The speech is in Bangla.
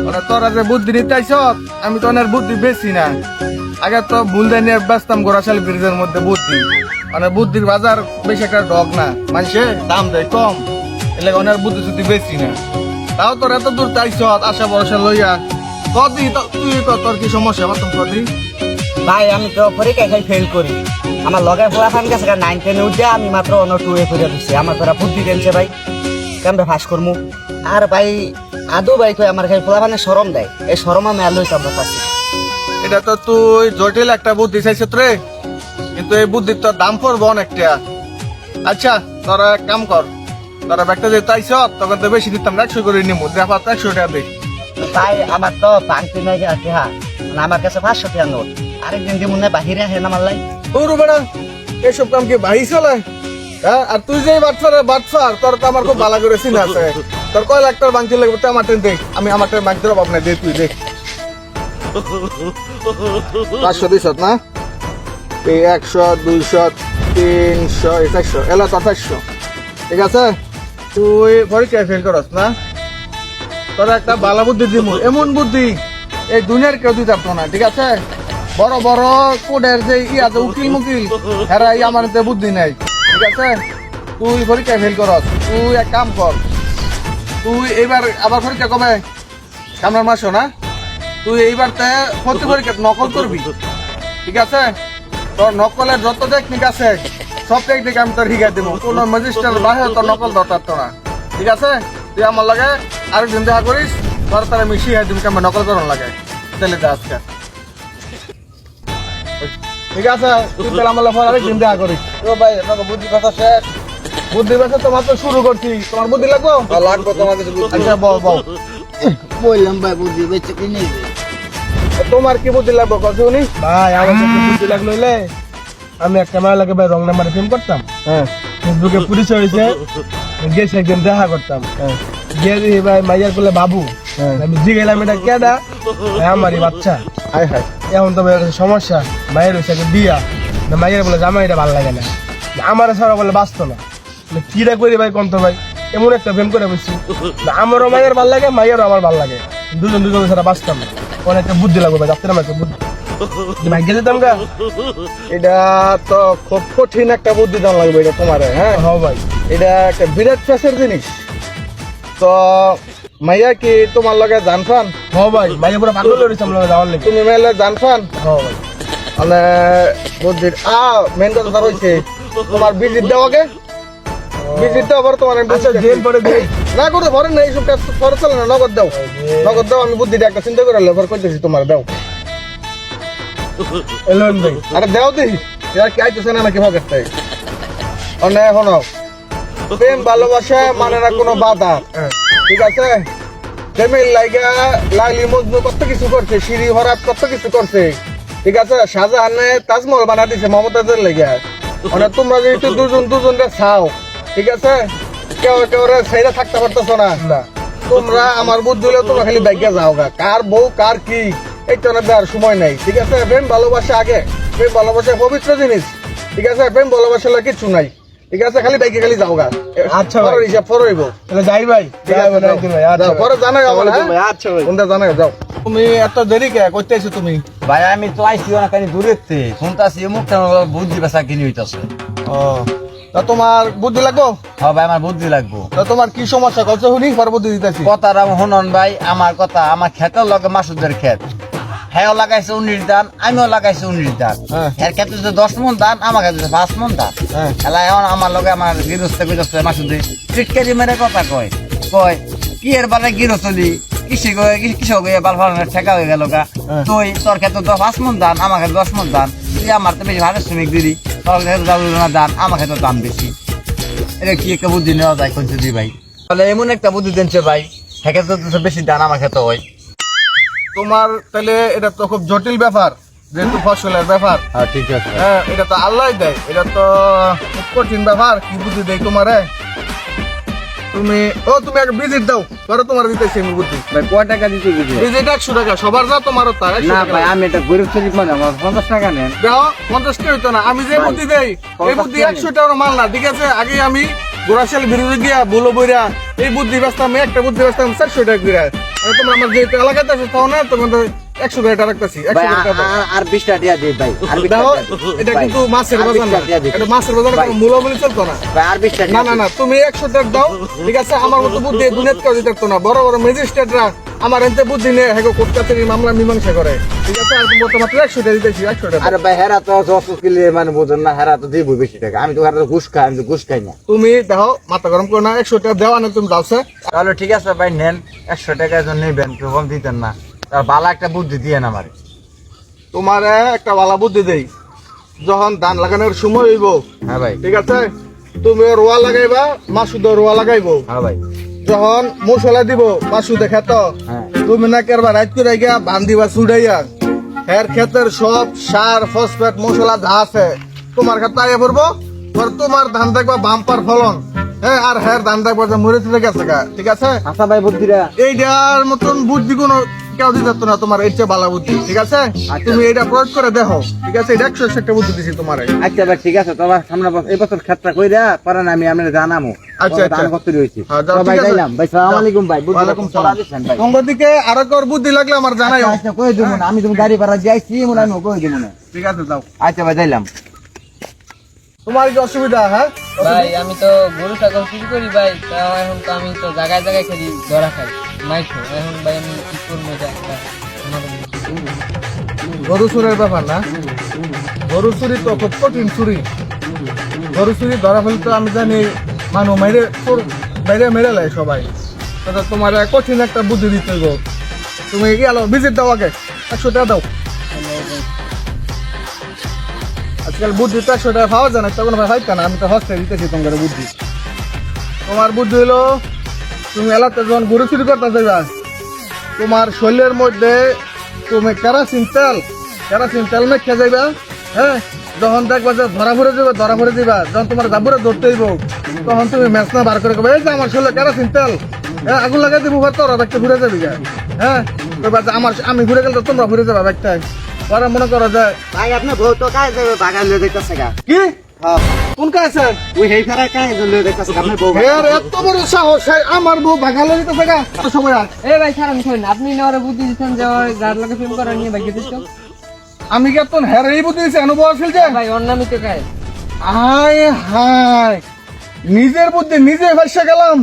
মানে তোরা যে বুদ্ধি নিতে আইস, আমি তো অনেক বুদ্ধি বেশি না। আগে তো ভুল দেয় নিয়ে ব্যস্তাম গোড়াশাল ব্রিজের মধ্যে বুদ্ধি, মানে বুদ্ধির বাজার বেশি একটা ডগ না, মানুষে দাম দেয় কম, এলে অনেক বুদ্ধি যদি বেশি না। তাও তোর এত দূর চাইছ আশা ভরসা লইয়া, কদি তুই তোর কি সমস্যা বলতাম কদি? ভাই আমি তো পরীক্ষা খাই ফেল করি, আমার লগে ফলাফান গেছে 9 10 উঠে আমি মাত্র 2 এ করে দিচ্ছি। আমার তোরা বুদ্ধি দিয়েছে ভাই, কেমন ফাঁস করমু। আর ভাই আদৌ ভাই কই আমার খাই ফলাফানে শরম দেয়, এই শরম আমি আর লইতাম না পাচ্ছি। এটা তো তুই জটিল একটা বুদ্ধি চাইছ রে, কিন্তু এই বুদ্ধির তো দাম পড়বো অনেকটা। আচ্ছা তোরা এক কাম কর, তোরা ব্যাগটা যে চাইছ তখন তো বেশি দিতাম না, 100 করে নিবো, দেখা 100 টাকা দে। ভাই আমার তো পাংতি নাই আছে, হ্যাঁ আমার কাছে 500 টাকা নোট, আরেকদিন দিয়ে মনে হয় বাহিরে হেন আমার লাই। তোর বেড়া এসব কাম কি ভাই চলে? হ্যাঁ, আর তুই যে বাটফার তোর তো আমার খুব ভালো করে চিনা আছে। তোর কয় লাখ টাকার বাংতি লাগবে আমার ট্রেন দেখ, আমি আমার ট্রেন বাংতির অভাব নাই, দে তুই দেখ। 500 200 না, এই 100 200 300 400 এলা তো 400, ঠিক আছে? তুই পরীক্ষায় ফেল করস না, তোর একটা ভালো বুদ্ধি দিব, এমন বুদ্ধি এই দুনিয়ার কেউ দিতে পারতো না, ঠিক আছে? বড় বড় কোডের যে আছে উকিল মুকিল, হেরা আমার বুদ্ধি নাই, ঠিক আছে? তুই পরীক্ষায় ফেল করস, তুই এক কাম কর, তুই এইবার আবার পরীক্ষা কবে? সামনের মাসও না? তুই এইবার প্রতি পরীক্ষা নকল করবি, ঠিক আছে? তোর নকলের যত টেকনিক আছে সব টেকনিক আমি তোর শিখাই দেবো, কোন ম্যাজিস্ট্রেট বাহে তোর নকল দরকার তো না, ঠিক আছে? তুই আমার লাগে আরেকদিন দেখা করিস, তোর তারা আমি শিখাই দিব কেমন নকল করার লাগে, চলে যা আজকে, ঠিক আছে? তুই তাহলে আমার লাগে আরেকদিন দেখা করিস। ও ভাই আপনাকে বুদ্ধি কথা শেষ? বুদ্ধি কথা তো মাত্র শুরু করছি, তোমার বুদ্ধি লাগবো? লাগবে তোমার কিছু বুদ্ধি। আচ্ছা বল বললাম ভাই বুদ্ধি বেঁচে কি নেই, তোমার কি বুদ্ধি লাগবে কত শুনি? ভাই আমার কাছে বুদ্ধি লাগলো হইলে আমি একটা মেয়ে লাগে ভাই রং নাম্বারে ফিল্ম করতাম, হ্যাঁ ফেসবুকে পরিচয় হয়েছে, গেছে একদিন দেখা করতাম, গিয়ে দেখি ভাই মাইয়ার বলে বাবু, আমি জিগেলাম এটা কেডা, আমারই বাচ্চা। হাই হাই, এখন তো ভাই একটা সমস্যা, মায়ের হয়েছে একটা বিয়া, মাইয়ার বলে জামাইটা ভালো লাগে না, আমার সারা বলে বাঁচতো না, কিরা করি ভাই কন্ত ভাই, এমন একটা প্রেম করে বসছি, আমারও মায়ের ভাল লাগে মাইয়ারও আমার ভাল লাগে, দুজন সারা বাঁচতাম না। অনেকটা বুদ্ধি লাগবে ভাই, যাত্রা একটা বুদ্ধি ভাগ্যে যেতাম গা। এটা তো খুব কঠিন একটা বুদ্ধি দান লাগবে এটা তোমার, হ্যাঁ হ্যাঁ ভাই, এটা একটা বিরাট ফেসের জিনিস। তো মাইয়া কি তোমার লগে জানফান? হ্যাঁ ভাই, মাইয়া পুরো পাগল হয়ে রয়েছে আমরা যাওয়ার লেগে। তুমি মেলে জানফান? হ্যাঁ ভাই, মানে বুদ্ধির মেন কথা রয়েছে তোমার ভিজিট দাও আগে, ভিজিট দাও আবার তোমার আচ্ছা জেল পরে দেই না করে ভরে না, এইসব কাজ করে চলে না, নগদ দাও, নগদ দাও। আমি বুদ্ধিটা একটা চিন্তা করে লেবার করতেছি, তোমার দাও। এলেন ভাই, আরে দাও দেখি এবার কি আইতেছে না নাকি ভাগের তাই অন্যায়। এখনো প্রেম ভালোবাসা মানে না কোনো বাধা, ঠিক আছে? প্রেমের লাইগা লাইলি মজনু কত কিছু করছে, সিঁড়ি ভরাত কত কিছু করছে, ঠিক আছে? শাহজাহানে তাজমহল বানা দিছে মমতাজের লেগা। মানে তোমরা যেহেতু দুজনরে চাও, ঠিক আছে? কেউ সেইটা থাকতে পারতেছো না, না তোমরা আমার বুদ্ধি হলে তোমরা খালি বাইকে যাও গা, কার বউ কার কি এইটা না দেওয়ার সময় নাই, ঠিক আছে? প্রেম ভালোবাসা আগে, প্রেম ভালোবাসা পবিত্র জিনিস, ঠিক আছে? প্রেম ভালোবাসা কিছু নাই, ঠিক আছে? খালি বাইকে খালি যাও গা। আচ্ছা ভাই, পরের হিসাব পরে হইব, তাহলে যাই ভাই, ঠিক আছে? যাই ভাই, আচ্ছা যাও, ভাই। পরে জানাই আমার, আচ্ছা ভাই। কোনটা জানাই যাও। তুমি এত দেরি কে করতে আইছো তুমি? ভাই আমি তো আইছি অনেকখানি দূরের থেকে শুনতাছি মুখটা বুদ্ধি বেসা কিনে হইতাছে। ও তা তোমার বুদ্ধি লাগবো? হ্যাঁ ভাই আমার বুদ্ধি লাগবো। তা তোমার কি সমস্যা কত শুনি, পরে বুদ্ধি দিতেছি। কথাটা শুনন ভাই, আমার কথা, আমার ক্ষেতের লগে মাসুদের ক্ষেত, হ্যাঁ লাগাইছে 19 ধান, আমিও লাগাইছি 19 ধান, হ্যাঁ। এর ক্ষেত্রে যদি 10 মন ধান, আমার কাছে 5 মন ধান। হ্যাঁ। এলা এখন আমার লগে আমার গৃহস্থ গৃহস্থ মাসুদে টিটকারি মেরে কথা কয় কি এর বারে গৃহস্থলি কৃষক বাল ফলানোর ঠেকা হয়ে গেল গা। হ্যাঁ। তুই তোর ক্ষেত্রে 5 মন ধান, আমার কাছে 10 মন ধান, তুই আমার তো বেশি ভাগের শ্রমিক দিদি, তোর ক্ষেত্রে ধান, আমার ক্ষেত্রে দাম বেশি। এটা কি একটা বুদ্ধি নেওয়া যায় কোন দি ভাই? তাহলে এমন একটা বুদ্ধি দিনছে ভাই, সেক্ষেত্রে বেশি ধান আমার ক্ষেত্রে হয়। তোমার তাহলে এটা তো খুব জটিল ব্যাপার, যেহেতু ফসলের ব্যাপার। হ্যাঁ ঠিক আছে। হ্যাঁ, এটা তো আল্লাহ দেয়, এটা তো খুব কঠিন ব্যাপার। কি বুদ্ধি দেয় তোমারে? তুমি একটা ভিজিট দাও, পরে তোমার দিতেছি আমি বুদ্ধি। ভাই কয় টাকা দিতে দিবি? ভিজিট 100 টাকা, সবার যা তোমারও তা 100 না টাকা। ভাই আমি এটা গরিব শরীফ মানে আমার 50 টাকা নেন। দেখো 50 টাকা হইতো না, আমি যে ভাই, বুদ্ধি দেই এই 50 বুদ্ধি টাকা 100 টাকার মাল না, ঠিক আছে? আগে আমি গোড়াশাল বিরুদ্ধে গিয়া বুলো বইরা এই বুদ্ধি ব্যস্তাম, একটা বুদ্ধি ব্যস্তাম 400 টাকা করে। আরে তোমরা আমার যে এলাকাতে আছো তাও না তোমাদের 100 টাকা রাখতেছি 100 ভাই টাকা দাও। আর 20 টাকা দিয়া দিই ভাই আর 20 দেখো, টাকা এটা ভাই, কিন্তু মাছের আর 20 বাজার না টাকা দিয়া দিই। এটা মাছের বাজার ভাই। কোনো মূল্যবলি চলতো না ভাই আর 20 টাকা না না না তুমি 100 টাকা দাও ঠিক আছে আমার মতো বুদ্ধি দুনিয়াত কেউ দিতে পারতো না বড় বড় ম্যাজিস্ট্রেটরা আমার এতে বুদ্ধি নিয়ে হেগো কোর্ট কাছারি মামলা মীমাংসা করে ঠিক আছে আর বর্তমানে 100 টাকা দিতেছি 100 টাকা আরে ভাই হেরা তো অসুখিলে মানে বোঝেন না হেরা তো দিব বেশি টাকা আমি তো হেরা তো ঘুষ খাই আমি তো ঘুষ খাই না তুমি দেখো মাথা গরম করো না 100 টাকা দেওয়া না তুমি দাও স্যার তাহলে ঠিক আছে ভাই নেন 100 টাকার জন্য নেবেন কেউ কম দিতেন না তার বালা একটা বুদ্ধি দিয়ে না আমার তোমার একটা ভালো বুদ্ধি দেই যখন ধান লাগানোর সময় হইব হ্যাঁ ভাই ঠিক আছে তুমি রোয়া লাগাইবা মাসুদ রোয়া লাগাইবো হ্যাঁ ভাই যখন মশলা দিব মাসুদে খেত হ্যাঁ। তুমি না কেরবা রাত করে গিয়া বান্ধিবা চুড়াইয়া হের ক্ষেতের সব সার ফসফেট মশলা যা আছে তোমার ক্ষেত্রে আইয়া পড়বো আর তোমার ধান দেখবা বাম্পার ফলন হ্যাঁ আর হের ধান দেখবা যে মরে চলে গেছে গা ঠিক আছে আচ্ছা ভাই বুদ্ধিরা এইটার মতন বুদ্ধি কোনো কেউ দিতে পারতো না তোমার এর চেয়ে ভালো বুদ্ধি ঠিক আছে তুমি এটা প্রয়োগ করে দেখো ঠিক আছে এটা 100 একটা বুদ্ধি দিছি তোমার আচ্ছা ভাই ঠিক আছে তোমার সামনে এই বছর ক্ষেত্রে কইরা পরে আমি আপনাদের জানামো আচ্ছা, আচ্ছা। দান করতে রয়েছি হ্যাঁ, যাও, ভাই ঠিক আছে। যাইলাম ভাই সালাম আলাইকুম ভাই ওয়ালাইকুম সালাম সালাম দিচ্ছেন ভাই তোমার দিকে আরো কার বুদ্ধি লাগলে আমার জানাই আচ্ছা কই দিব না আমি তুমি গাড়ি ভাড়া যাইছি মনে আমি কই দিব না ঠিক আছে যাও আচ্ছা ভাই যাইলাম তোমার কি অসুবিধা হ্যাঁ ভাই আমি তো গরু ছাগল চুরি করি ভাই তা এখন তো আমি তো জায়গায় জায়গায় খেলি ধরা খাই মাইঠো এখন ভাই আমি কি করবো এটা একটা সমাধান দিতে। গরু চুরের ব্যাপার না গরু চুরি তো খুব কঠিন চুরি গরু চুরি ধরা ফেলে তো আমি জানি মানুষ মেরে বাইরে মেরে লাই সবাই তাহলে তোমার কঠিন একটা বুদ্ধি দিতে হইব তুমি গেল ভিজিট দাও আগে 100 টাকা দাও আজকাল বুদ্ধি তো 100 টাকা পাওয়া যায় না তখন ভাই পাইতা না আমি তো হস্তে দিতেছি তোমার বুদ্ধি তোমার বুদ্ধি হলো তুমি এলাকাতে যখন গরু চুরি করতে যাইবা তোমার শরীরের মধ্যে তুমি কেরাসিন তেল মেখে যাইবা হ্যাঁ যখন দেখবা যে ধরা ভরে যাবা যখন তোমার জাবুরে ধরতে হইব তখন তুমি মেসনা বার করে কবে এই যে আমার শরীরে কেরাসিন তেল হ্যাঁ আগুন লাগাই দিব তোর ব্যাগটা ঘুরে যাবি গা হ্যাঁ কইবা যে আমি ঘুরে গেলে তো তোমরা ঘুরে যাবা ব্যাগটাই পরে মনে করো যে ভাই আপনি বউ তো কাজ যাবে বাগান লয়ে দেখতেছে গা কি কোন কাছে ওই হেই ফেরা কাজ লয়ে দেখতেছে আপনার বউ এর এত বড় সাহস আমার বউ বাগালে দিতেছে গা সময় আর এ ভাই সারান শোনেন আপনি নেওয়ার বুদ্ধি দিচ্ছেন যে ওই যার লোকে ফিল্ম করার নিয়ে ভাই গেছিস তো আমি কি তোর হ্যাঁ এই বুদ্ধি দিয়েছি অনুভব আসল যে ভাই ওর নামই তো খায় হায় হায় নিজের বুদ্ধি নিজে ভাসে গেলাম